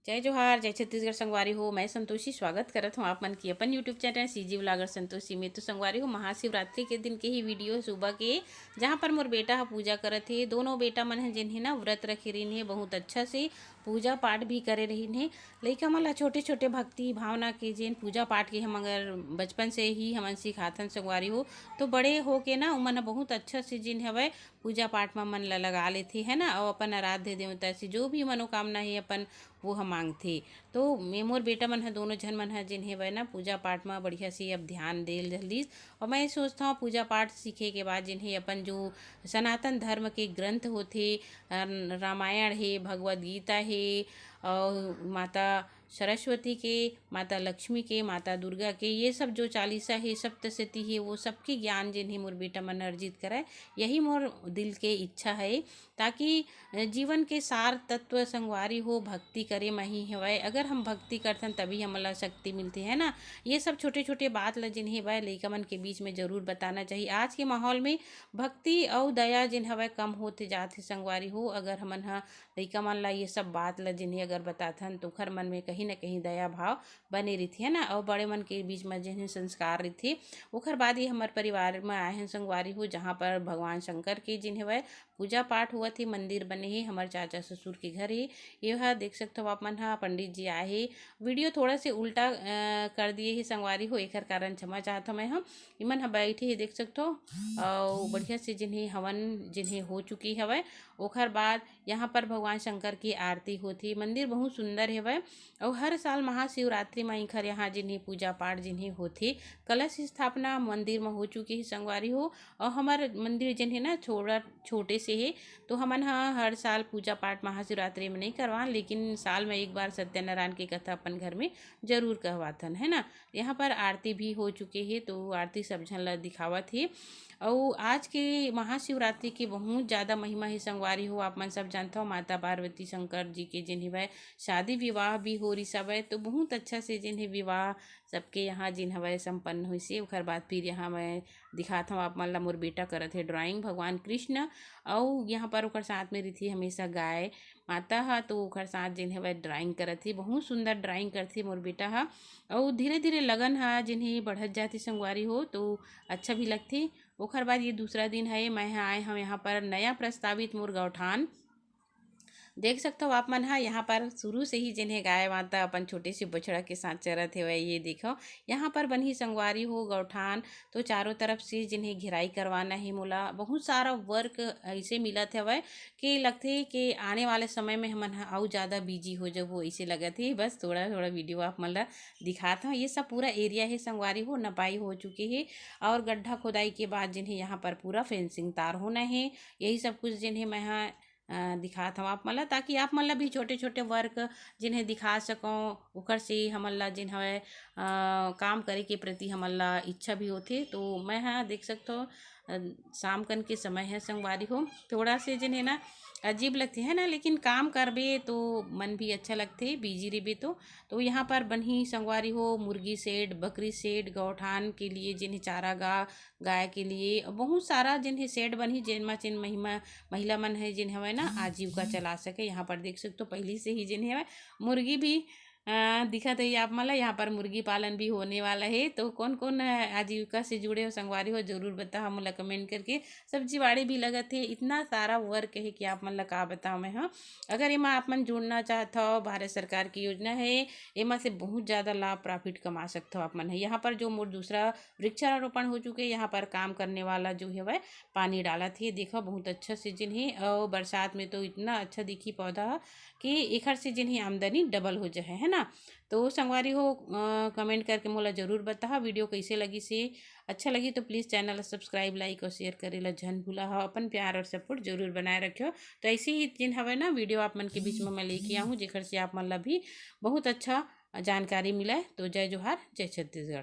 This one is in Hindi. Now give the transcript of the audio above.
जय जोहार जय छत्तीसगढ़ संगवारी हो। मैं संतोषी स्वागत करत हूँ आप मन की अपन YouTube channel CG vlogger Santoshi में। तो संगवारी हो, महाशिवरात्रि के दिन के ही वीडियो सुबह के, जहाँ पर मोर बेटा हा पूजा करत हे। दोनों बेटा मन है जिन्हें ना व्रत रखे रहीन हे, बहुत अच्छा से पूजा पाठ भी करे रहीन हे। लइका मन ला छोटे छोटे भक्ति भावना के जिन पूजा पाठ के हम अगर बचपन से ही हमन सिखाथन संगवारी हो, तो बड़े हो के ना उमन बहुत अच्छा से जिन हवय पूजा पाठ में मन ला लगा लेथे, है ना। और अपन आराध्य देवता से जो भी मनोकामना है अपन वो हम मांगथे। तो मैं मोर बेटा मन है दोनों जन मन है जिन्हें वह ना पूजा पाठ में बढ़िया से अब ध्यान देल जल्दी। और मैं सोचता हूँ पूजा पाठ सीखे के बाद जिन्हें अपन जो सनातन धर्म के ग्रंथ होते, रामायण है, भगवद गीता है, और माता सरस्वती के, माता लक्ष्मी के, माता दुर्गा के, ये सब जो चालीसा है, सप्तशती है, वो सबके ज्ञान जिन्हें मोर बेटा मन अर्जित कराए, यही मोर दिल के इच्छा है। ताकि जीवन के सार तत्व संगवारी हो भक्ति करे मही हवय। अगर हम भक्ति करथन तभी हमला शक्ति मिलती है ना। ये सब छोटे छोटे बात ल जिन्हें वह लइका मन के बीच में जरूर बताना चाहिए। आज के माहौल में भक्ति और दया जिन हवय कम होते जाते संगवारी हो। अगर हमन ह लइका मन ला ये सब बात ल जिन्हें अगर बताथन तो ओखर मन में कहीं ना कहीं दया भाव बने रही है ना। और बड़े मन के बीच में जिन्हें संस्कार रही ओखर बाद ही हमारे परिवार में आए हैं संगवारी हो, जहाँ पर भगवान शंकर के जिन्हें वह पूजा पाठ हुआ थी, मंदिर बने ही हमारे चाचा ससुर के घर ही। यह देख सकते हो आप मन हा पंडित जी आए हे। वीडियो थोड़ा से उल्टा कर दिए ही संगवारी हो, एकर कारण क्षमा चाहता मैं हम। इमन हा बैठे ही देख सकते हो और बढ़िया से जिन्हें हवन जिन्हें हो चुकी हवय। ओखर बाद यहाँ पर भगवान शंकर की आरती होती। मंदिर बहुत सुंदर है वह। और हर साल महाशिवरात्रि में इखर यहाँ जिन्हें पूजा पाठ जिन्हें होती, कलश स्थापना मंदिर में हो चुकी है संगवारी हो। और हमारे मंदिर जिन्हें ना छोड़ा छोटे से है, तो हमन हाँ हर साल पूजा पाठ महाशिवरात्रि में नहीं करवान, लेकिन साल में एक बार सत्यनारायण की कथा अपन घर में जरूर कहवाथन, है ना। यहाँ पर आरती भी हो चुके हैं, तो आरती सब झन ला दिखावत है। और आज के महाशिवरात्रि की बहुत ज़्यादा महिमा है संगवारी हो। आप मन सब जानता हो माता पार्वती शंकर जी के जिन्हें वह शादी विवाह भी हो रही सब है, तो बहुत अच्छा से जिन्हें विवाह सबके यहाँ जिन हवय संपन्न हुई से। ओखर बाद फिर यहाँ मैं दिखाता हूँ आप मन ला मोर बेटा करत है ड्राइंग भगवान कृष्ण। और यहाँ पर ओकर साथ में रही हमेशा गाय माता हा, तो ओकर साथ जिन्हें वह ड्राइंग करत थी, बहुत सुंदर ड्राइंग करती मोर बेटा हा। और धीरे धीरे लगन हा जिन्हें बढ़त जाती संगवारी हो, तो अच्छा भी लगती। ओखर बाद ये दूसरा दिन है, मैं आए हम यहाँ पर नया प्रस्तावित मोर गौठान देख सकते हो आप मन हा। यहाँ पर शुरू से ही जिन्हें गाय माता अपन छोटे से बछड़ा के साथ चरत है वह ये देखो। यहाँ पर बनी संगवारी हो गौठान, तो चारों तरफ से जिन्हें घेराई करवाना है मोला बहुत सारा वर्क ऐसे मिलत है वह कि लगते कि आने वाले समय में हमन हा और ज़्यादा बिजी हो जब वो ऐसे लगत है। बस थोड़ा थोड़ा वीडियो आप मन ला दिखाता हूँ। ये सब पूरा एरिया है संगवारी हो, नपाई हो चुकी है। और गड्ढा खोदाई के बाद जिन्हें यहाँ पर पूरा फेंसिंग तार होना है, यही सब कुछ जिन्हें मैं यहाँ दिखात हूँ आप मन ला, ताकि आप मन ला भी छोटे छोटे वर्क जिन्हें दिखा सकों। ओकर से हमन ला जिन हवे काम करे के प्रति हमन ला इच्छा भी होती। तो मैं हाँ देख सकते हो शाम कन के समय है संगवारी हो, थोड़ा से जिन्हें ना अजीब लगती है ना, लेकिन काम करबे तो मन भी अच्छा लगते बिजी रहे तो यहाँ पर बनी संगवारी हो मुर्गी सेड, बकरी सेड, गौठान के लिए जिन्हें चारा गाय के लिए बहुत सारा जिन्हें सेड बनी जिनमें जिन महिला मन है जिन हवे ना आजीविका चला सके। यहाँ पर देख सकते हो पहले से ही जिन्हें हवे मुर्गी भी दिखत है आप मला। यहाँ पर मुर्गी पालन भी होने वाला है, तो कौन कौन आजीविका से जुड़े हो संगवारी हो जरूर बता हम ला कमेंट करके। सब्जी बाड़ी भी लगत है, इतना सारा वर्क है कि आप मन ला का बताओ मैं। हाँ अगर एमा आप मन जुड़ना चाहता हो, भारत सरकार की योजना है, एमा से बहुत ज़्यादा लाभ प्रॉफिट कमा सकते हो आप मन है। यहाँ पर जो मोर दूसरा वृक्षारोपण हो चुके यहाँ पर काम करने वाला जो है वह पानी डाला थे, देखा बहुत अच्छा से जिन्हें। और बरसात में तो इतना अच्छा दिखी पौधा कि एखर से जिन्हें आमदनी डबल हो जाए, है ना। तो संगवारी हो कमेंट करके मोला जरूर बता वीडियो कैसे लगी से। अच्छा लगी तो प्लीज़ चैनल सब्सक्राइब लाइक और शेयर करेला झन भूला हो। अपन प्यार और सपोर्ट जरूर बनाए रखियो। तो ऐसे ही जिन हवे ना वीडियो आप मन के बीच में मैं लेके आऊँ जेकर से आप मन ला भी बहुत अच्छा जानकारी मिला। तो जय जोहार जय छत्तीसगढ़।